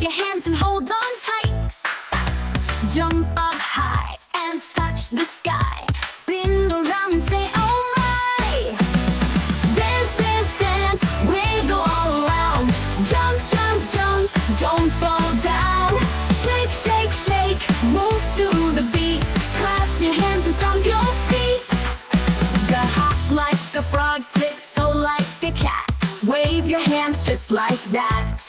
your hands and hold on tight. Jump up high and touch the sky. Spin around and say, oh my. Dance, dance, dance, wiggle all around. Jump, jump, jump, don't fall down. Shake, shake, shake, move to the beat. Clap your hands and stomp your feet. Got hop like a frog, tiptoe like a cat. Wave your hands just like that.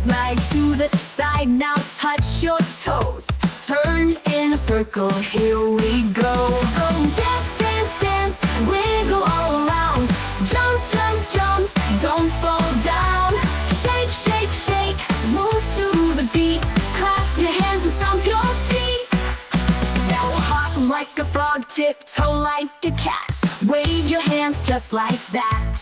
Slide to the side, now touch your toes. Turn in a circle, here we go. Go dance, dance, dance, wiggle all around. Jump, jump, jump, don't fall down. Shake, shake, shake, move to the beat. Clap your hands and stomp your feet. Now hop like a frog, tiptoe like a cat. Wave your hands just like that.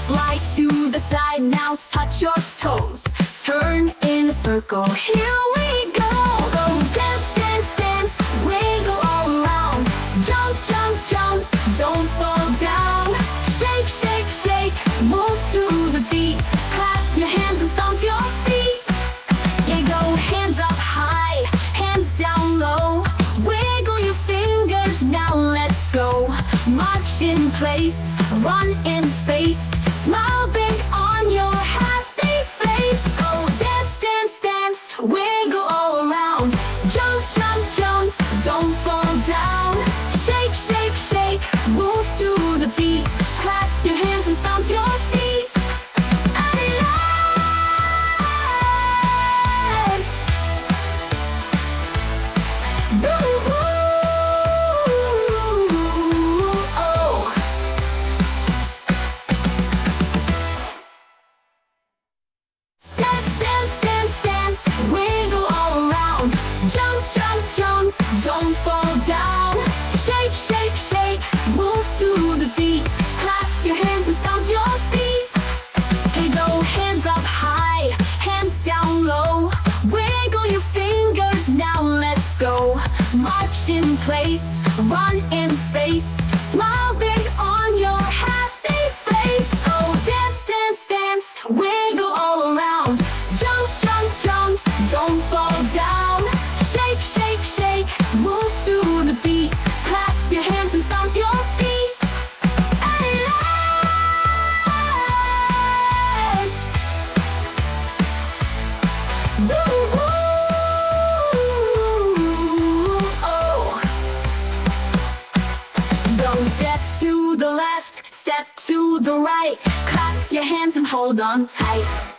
Slide to the side, now touch your toes. Turn in a circle, here we go. Go dance, dance, dance, wiggle all around. Jump, jump, jump, don't fall down. Shake, shake, shake, move to the beat. Clap your hands and stomp your feet. Yeah, go hands up high, hands down low. Wiggle your fingers, now let's go. March in place, run in space. Smile big on your happy face. Oh, dance, dance, dance, wiggle all around. Jump, jump, jump, don't fall down. Shake, shake, shake, move to the beat. Clap your hands and stomp your feet. And let's jump, jump, jump, don't fall down. Shake, shake, shake, move to the beat. Clap your hands and stomp your feet. Hey, go hands up high, hands down low. Wiggle your fingers, now let's go. March in place, run in space. Smile big on your happy face. Oh, dance, dance, dance, wiggle all around. Jump, jump, jump, don't fall down. Shake, shake, shake, move to the beat. Clap your hands and stomp your feet. And let's go step to the left, step to the right. Clap your hands and hold on tight.